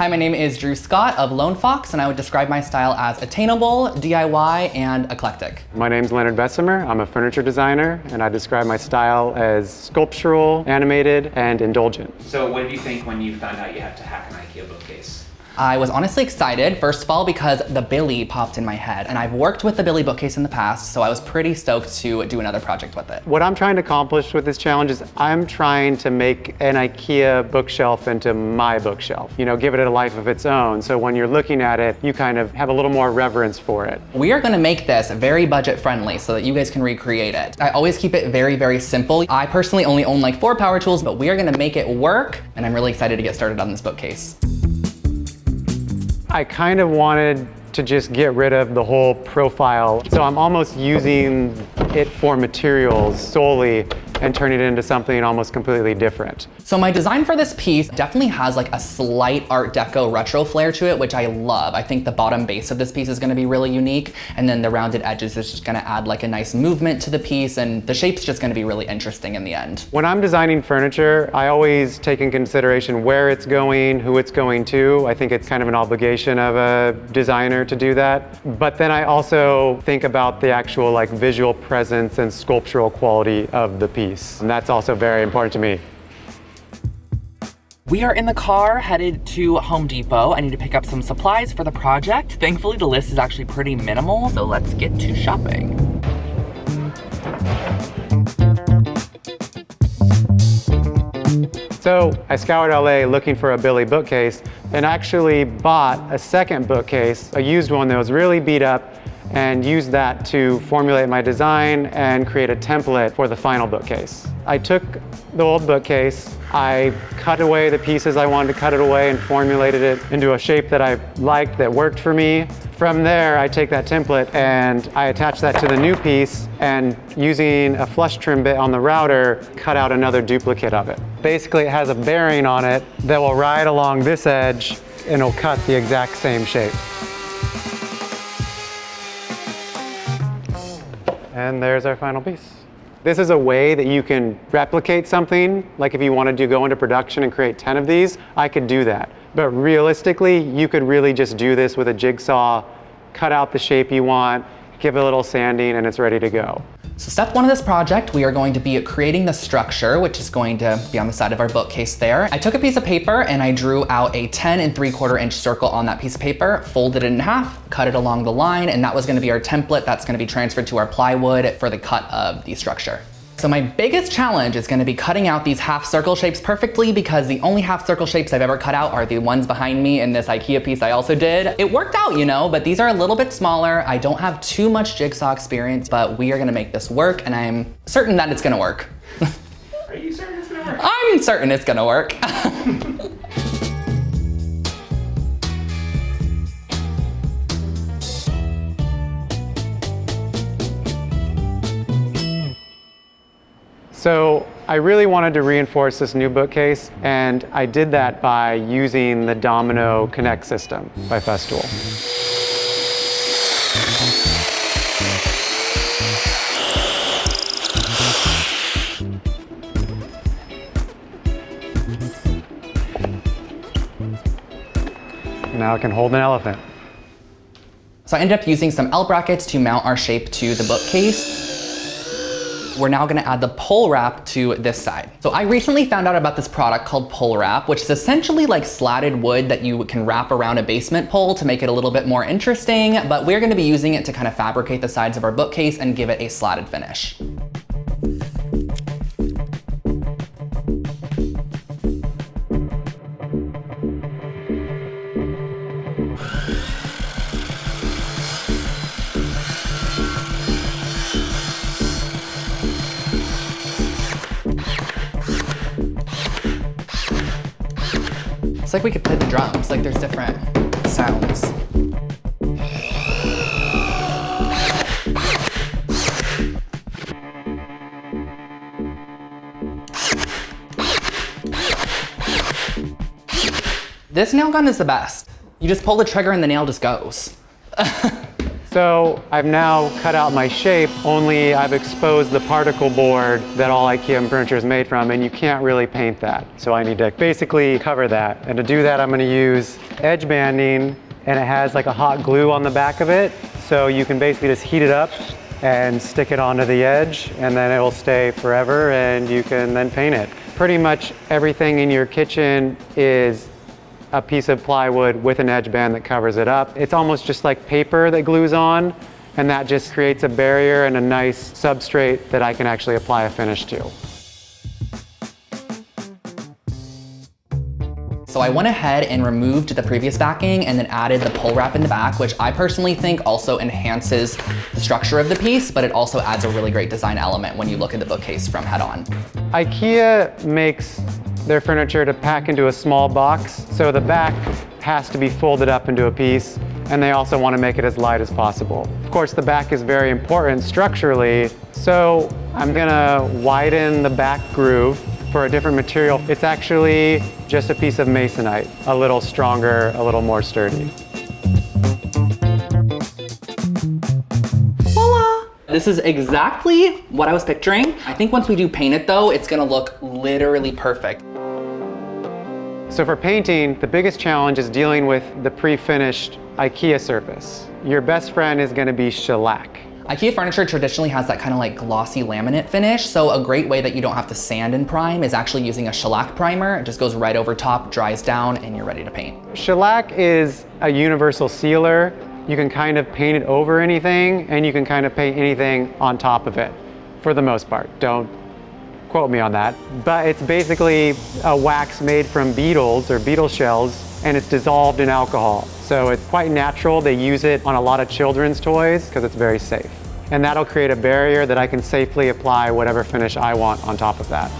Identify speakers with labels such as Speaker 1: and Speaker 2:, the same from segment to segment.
Speaker 1: Hi, my name is Drew Scott of Lone Fox, and I would describe my style as attainable, DIY, and eclectic.
Speaker 2: My name's Leonard Bessemer. I'm a furniture designer, and I describe my style as sculptural, animated, and indulgent.
Speaker 3: So what did you think when you found out you had to hack an IKEA bookcase?
Speaker 1: I was honestly excited, first of all, because the Billy popped in my head, and I've worked with the Billy bookcase in the past, so I was pretty stoked to do another project with it.
Speaker 2: What I'm trying to accomplish with this challenge is I'm trying to make an IKEA bookshelf into my bookshelf. You know, give it a life of its own, so when you're looking at it, you kind of have a little more reverence for it.
Speaker 1: We are gonna make this very budget friendly so that you guys can recreate it. I always keep it very, very simple. I personally only own like 4 power tools, but we are gonna make it work, and I'm really excited to get started on this bookcase.
Speaker 2: I kind of wanted to just get rid of the whole profile, so I'm almost using it for materials solely and turning it into something almost completely different.
Speaker 1: So my design for this piece definitely has like a slight Art Deco retro flair to it, which I love. I think the bottom base of this piece is gonna be really unique, and then the rounded edges is just gonna add like a nice movement to the piece, and the shape's just gonna be really interesting in the end.
Speaker 2: When I'm designing furniture, I always take in consideration where it's going, who it's going to. I think it's kind of an obligation of a designer to do that. But then I also think about the actual like visual presence and sculptural quality of the piece. And that's also very important to me.
Speaker 4: We are in the car headed to Home Depot. I need to pick up some supplies for the project. Thankfully, the list is actually pretty minimal, so let's get to shopping.
Speaker 2: So I scoured LA looking for a Billy bookcase and actually bought a second bookcase, a used one that was really beat up, and used that to formulate my design and create a template for the final bookcase. I took the old bookcase, I cut away the pieces I wanted to cut it away and formulated it into a shape that I liked, that worked for me. From there, I take that template and I attach that to the new piece, and using a flush trim bit on the router, cut out another duplicate of it. Basically, it has a bearing on it that will ride along this edge and it'll cut the exact same shape. And there's our final piece. This is a way that you can replicate something. Like if you wanted to go into production and create 10 of these, I could do that. But realistically, you could really just do this with a jigsaw, cut out the shape you want, give it a little sanding, and it's ready to go.
Speaker 1: So step 1 of this project, we are going to be creating the structure, which is going to be on the side of our bookcase there. I took a piece of paper and I drew out a 10 3/4 inch circle on that piece of paper, folded it in half, cut it along the line, and that was gonna be our template that's gonna be transferred to our plywood for the cut of the structure. So my biggest challenge is gonna be cutting out these half circle shapes perfectly, because the only half circle shapes I've ever cut out are the ones behind me in this IKEA piece I also did. It worked out, you know, but these are a little bit smaller. I don't have too much jigsaw experience, but we are gonna make this work, and I'm certain that it's gonna work.
Speaker 3: Are you certain it's gonna work?
Speaker 1: I'm certain it's gonna work.
Speaker 2: So I really wanted to reinforce this new bookcase, and I did that by using the Domino Connect system by Festool. Now I can hold an elephant.
Speaker 1: So I ended up using some L brackets to mount our shape to the bookcase. We're now gonna add the pole wrap to this side. So I recently found out about this product called pole wrap, which is essentially like slatted wood that you can wrap around a basement pole to make it a little bit more interesting, but we're gonna be using it to kind of fabricate the sides of our bookcase and give it a slatted finish. It's like we could play the drums, like there's different sounds. This nail gun is the best. You just pull the trigger and the nail just goes.
Speaker 2: So I've now cut out my shape, only I've exposed the particle board that all IKEA furniture is made from, and you can't really paint that. So I need to basically cover that. And to do that, I'm gonna use edge banding, and it has like a hot glue on the back of it. So you can basically just heat it up and stick it onto the edge, and then it will stay forever, and you can then paint it. Pretty much everything in your kitchen is a piece of plywood with an edge band that covers it up. It's almost just like paper that glues on, and that just creates a barrier and a nice substrate that I can actually apply a finish to.
Speaker 1: So I went ahead and removed the previous backing and then added the pull wrap in the back, which I personally think also enhances the structure of the piece, but it also adds a really great design element when you look at the bookcase from head on.
Speaker 2: IKEA makes their furniture to pack into a small box, so the back has to be folded up into a piece, and they also want to make it as light as possible. Of course, the back is very important structurally, so I'm gonna widen the back groove for a different material. It's actually just a piece of masonite, a little stronger, a little more sturdy.
Speaker 1: This is exactly what I was picturing. I think once we do paint it though, it's gonna look literally perfect.
Speaker 2: So for painting, the biggest challenge is dealing with the pre-finished IKEA surface. Your best friend is gonna be shellac.
Speaker 1: IKEA furniture traditionally has that kind of like glossy laminate finish, so a great way that you don't have to sand and prime is actually using a shellac primer. It just goes right over top, dries down, and you're ready to paint.
Speaker 2: Shellac is a universal sealer. You can kind of paint it over anything, and you can kind of paint anything on top of it, for the most part. Don't quote me on that. But it's basically a wax made from beetles or beetle shells, and it's dissolved in alcohol. So it's quite natural. They use it on a lot of children's toys because it's very safe. And that'll create a barrier that I can safely apply whatever finish I want on top of that.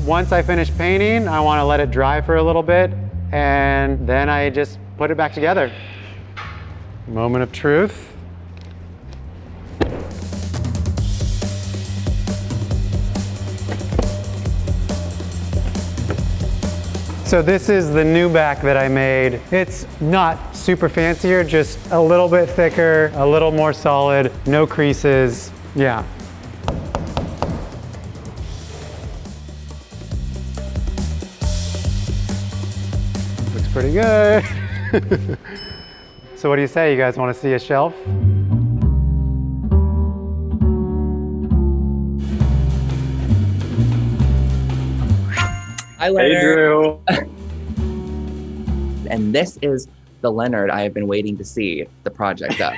Speaker 2: Once I finish painting, I want to let it dry for a little bit, and then I just put it back together. Moment of truth. So this is the new back that I made. It's not super fancier, just a little bit thicker, a little more solid, no creases. Yeah. Looks pretty good. So what do you say? You guys want to see a shelf?
Speaker 4: Hi, Leonard.
Speaker 2: Hey, Drew.
Speaker 4: And this is the Leonard I have been waiting to see the project of.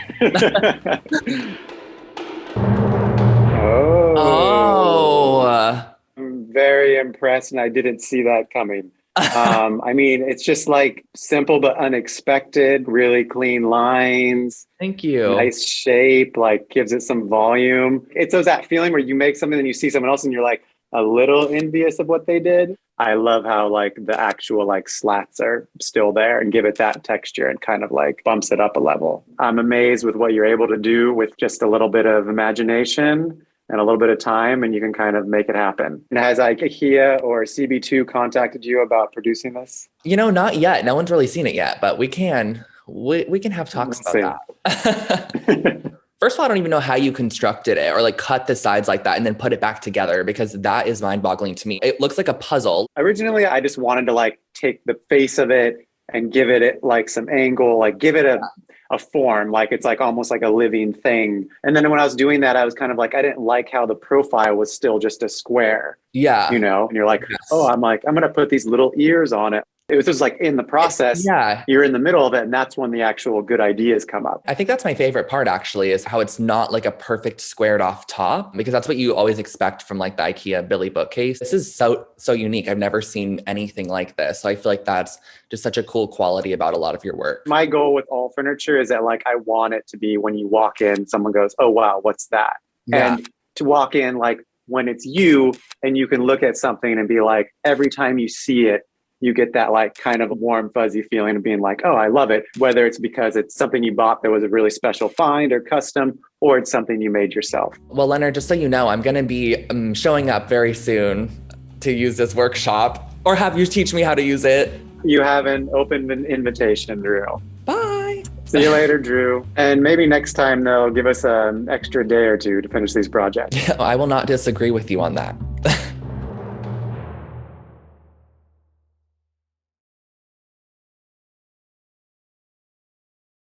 Speaker 4: Oh.
Speaker 2: I'm very impressed, and I didn't see that coming. I mean, it's just like simple but unexpected, really clean lines.
Speaker 4: Thank you.
Speaker 2: Nice shape, like gives it some volume. It's that feeling where you make something and you see someone else and you're like a little envious of what they did. I love how like the actual like slats are still there and give it that texture and kind of like bumps it up a level. I'm amazed with what you're able to do with just a little bit of imagination and a little bit of time, and you can kind of make it happen. And has like IKEA or CB2 contacted you about producing this?
Speaker 4: You know, not yet. No one's really seen it yet, but we can have talks about that. First of all, I don't even know how you constructed it or like cut the sides like that and then put it back together, because that is mind-boggling to me. It looks like a puzzle.
Speaker 2: Originally, I just wanted to like take the face of it and give it like some angle, like give it a form, like it's like almost like a living thing. And then when I was doing that, I was kind of like, I didn't like how the profile was still just a square.
Speaker 4: Yeah.
Speaker 2: You know, and you're like,
Speaker 4: Yes.
Speaker 2: oh, I'm like, I'm going to put these little ears on it. It was just like in the process,
Speaker 4: Yeah.
Speaker 2: You're in the middle of it, and that's when the actual good ideas come up.
Speaker 4: I think that's my favorite part, actually, is how it's not like a perfect squared off top, because that's what you always expect from like the IKEA Billy bookcase. This is so unique. I've never seen anything like this. So I feel like that's just such a cool quality about a lot of your work.
Speaker 2: My goal with all furniture is that like I want it to be when you walk in, someone goes, oh, wow, what's that?
Speaker 4: Yeah.
Speaker 2: And to walk in like when it's you and you can look at something and be like, every time you see it, you get that like kind of warm, fuzzy feeling of being like, oh, I love it. Whether it's because it's something you bought that was a really special find or custom, or it's something you made yourself.
Speaker 4: Well, Leonard, just so you know, I'm going to be showing up very soon to use this workshop or have you teach me how to use it.
Speaker 2: You have an open invitation, Drew.
Speaker 4: Bye.
Speaker 2: See you later, Drew. And maybe next time they'll give us an extra day or two to finish these projects.
Speaker 4: I will not disagree with you on that.